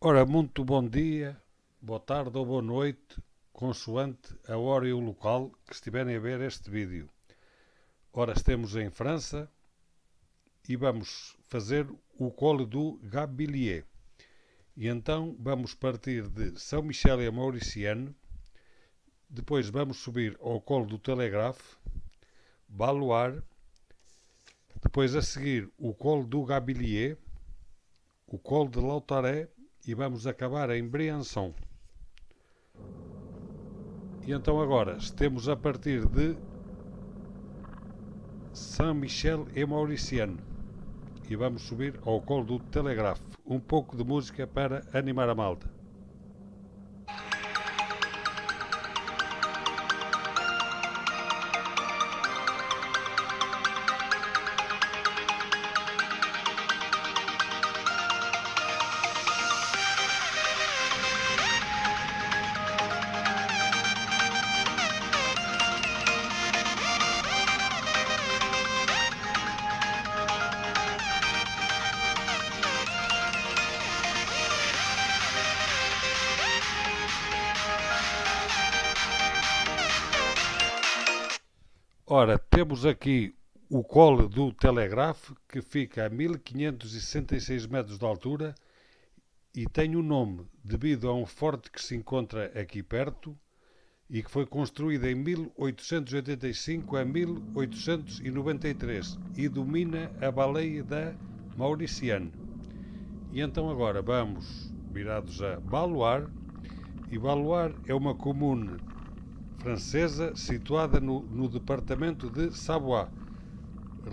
Ora, muito bom dia, boa tarde ou boa noite, consoante a hora e o local que estiverem a ver este vídeo. Ora, estamos em França e vamos fazer o colo do Gabilier. E então vamos partir de São Michel et Mauricienne, depois vamos subir ao colo do Telegraphe, Baluar, depois a seguir o colo do Gabilier, o colo de Lautaret e vamos acabar em Briançon. E então agora temos a partir de Saint-Michel et Mauricienne e vamos subir ao colo do Telegraphe. Um pouco de música para animar a malta. Ora, temos aqui o colo do Telegraphe, que fica a 1566 metros de altura e tem o nome devido a um forte que se encontra aqui perto e que foi construído em 1885 a 1893 e domina a baleia da Mauricienne. E então agora vamos virados a Baluar, e Baluar é uma comune francesa situada no departamento de Savoie,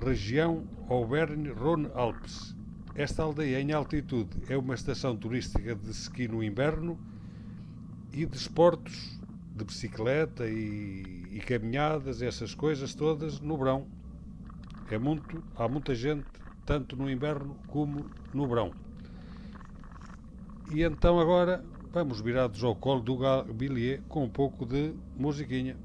região Auvergne-Rhône-Alpes. Esta aldeia em altitude é uma estação turística de esqui no inverno e de esportes de bicicleta e caminhadas, essas coisas todas no verão. Há muita gente, tanto no inverno como no verão. E então agora vamos virados ao colo do Gabilier com um pouco de musiquinha.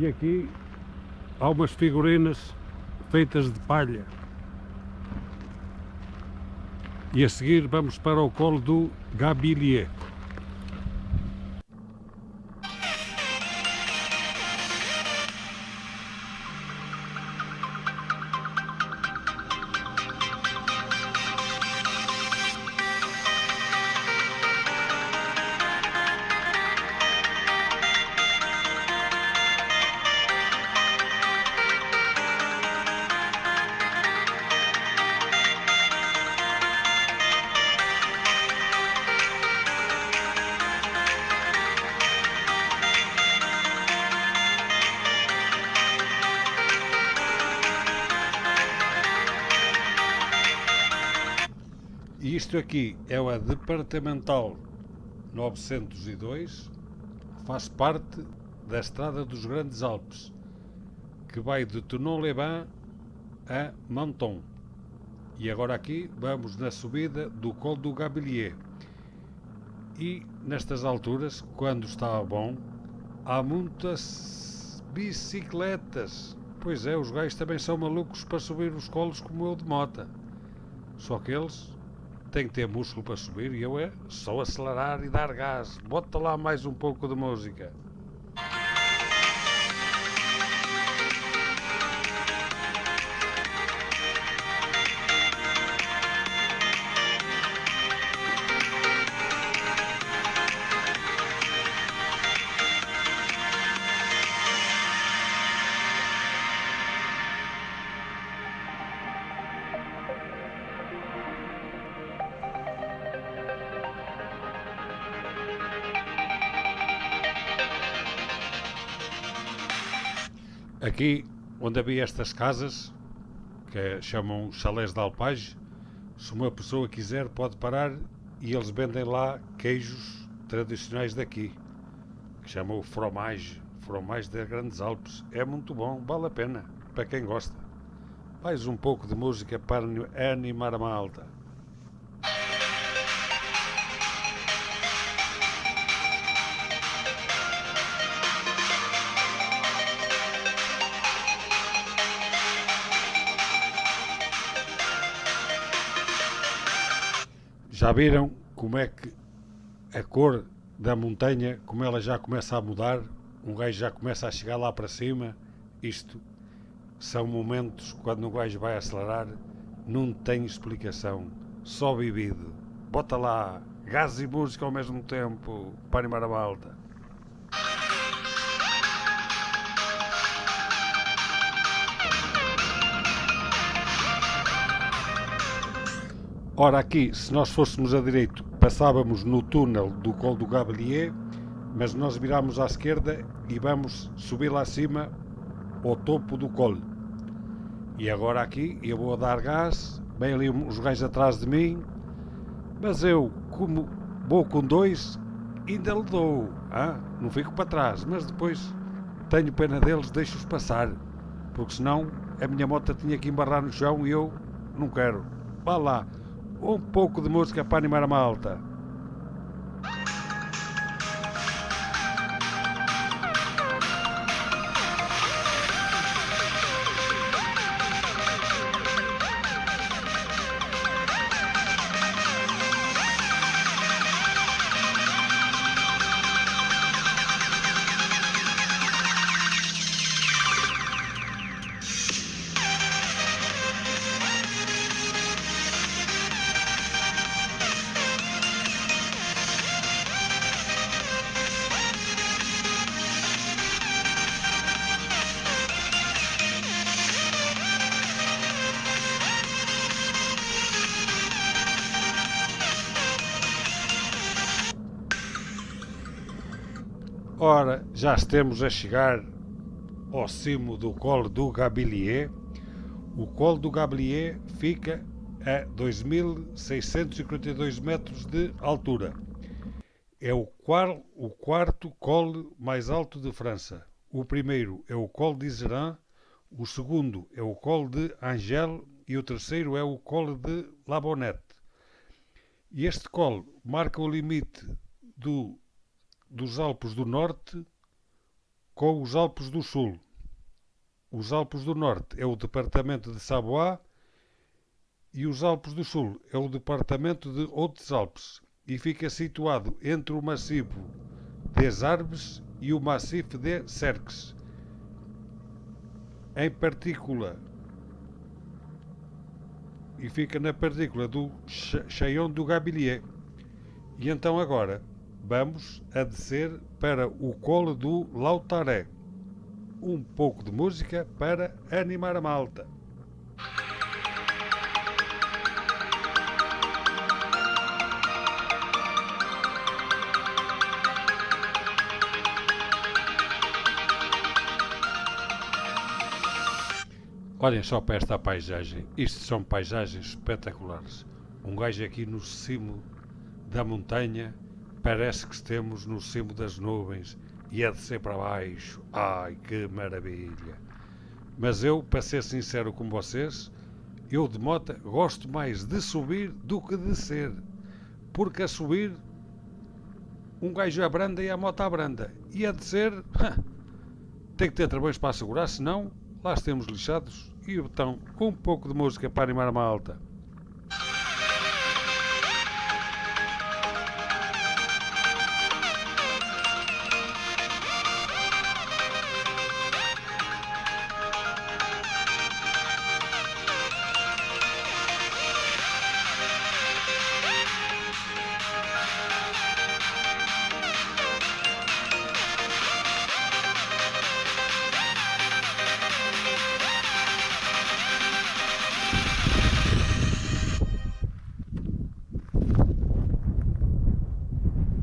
E aqui há umas figurinas feitas de palha. E a seguir vamos para o colo do Gabilier. E isto aqui é a Departamental 902, que faz parte da Estrada dos Grandes Alpes, que vai de Thonon-les-Bains a Menton. E agora aqui vamos na subida do colo do Gabilier. E nestas alturas, quando está bom, há muitas bicicletas. Pois é, os gajos também são malucos para subir os colos como eu de mota. Só que eles têm que ter músculo para subir e eu é só acelerar e dar gás. Bota lá mais um pouco de música. Aqui, onde havia estas casas, que chamam chalés de alpage, se uma pessoa quiser pode parar e eles vendem lá queijos tradicionais daqui, que chamam fromage, fromage das Grandes Alpes. É muito bom, vale a pena, para quem gosta. Mais um pouco de música para animar a malta. Já viram como é que a cor da montanha, como ela já começa a mudar? Um gajo já começa a chegar lá para cima. Isto são momentos quando um gajo vai acelerar, não tem explicação, só vivido. Bota lá, gás e música ao mesmo tempo, para animar a malta. Ora, aqui, se nós fôssemos a direito, passávamos no túnel do Col do Gabelier, mas nós viramos à esquerda e vamos subir lá acima ao topo do colo. E agora aqui eu vou a dar gás, vem ali uns gajos atrás de mim, mas eu, como vou com dois, ainda lhe dou, não fico para trás, mas depois tenho pena deles, deixo-os passar, porque senão a minha moto tinha que embarrar no chão e eu não quero. Vá lá, um pouco de música para animar a malta. Ora, já estamos a chegar ao cimo do Col do Gabelier. O Col do Gabelier fica a 2.642 metros de altura. É o quarto col mais alto de França. O primeiro é o Col d'Iseran, o segundo é o Col de Angel e o terceiro é o Col de La Bonnette. E este col marca o limite dos Alpes do Norte com os Alpes do Sul. Os Alpes do Norte é o departamento de Savoie e os Alpes do Sul é o departamento de Hautes-Alpes e fica situado entre o maciço des Arbres e o maciço de Cerques. Em partícula, e fica na partícula do Chaion do Gabelier. E então agora vamos a descer para o Colo do Lautaré. Um pouco de música para animar a malta. Olhem só para esta paisagem. Isto são paisagens espetaculares. Um gajo aqui no cimo da montanha, parece que estamos no cimo das nuvens e a descer para baixo. Ai, que maravilha! Mas eu, para ser sincero com vocês, eu de moto gosto mais de subir do que de descer. Porque a subir, um gajo abranda e a moto abranda. E a descer, tem que ter travões para assegurar, senão lá estamos lixados. E então, um pouco de música para animar a malta.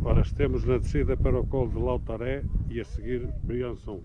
Ora, estamos na descida para o Colo de Lautaré e a seguir Briançon.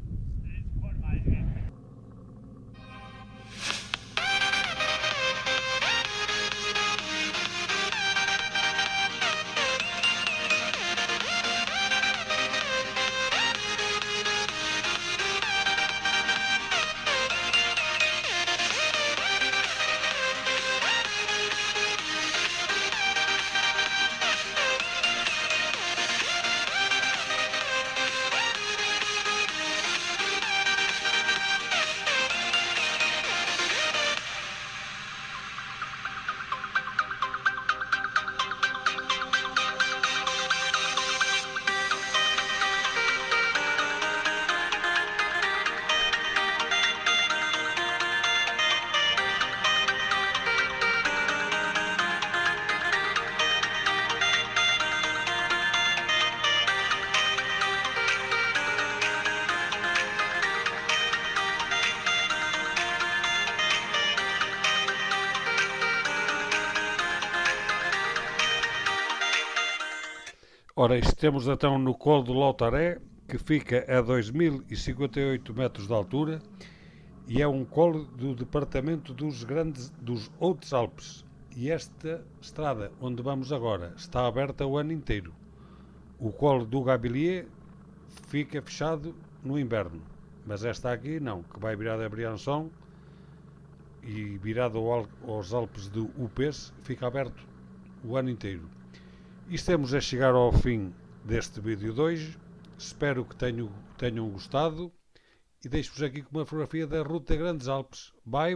Ora, estamos então no Colo do Lautaré, que fica a 2058 metros de altura e é um colo do departamento dos Outros Alpes. E esta estrada onde vamos agora está aberta o ano inteiro. O colo do Gabilier fica fechado no inverno, mas esta aqui não, que vai virada a Briançon e virado aos Alpes do Upes, fica aberto o ano inteiro. E estamos a chegar ao fim deste vídeo de hoje. Espero que tenham gostado e deixo-vos aqui com uma fotografia da Ruta Grandes Alpes. Bye!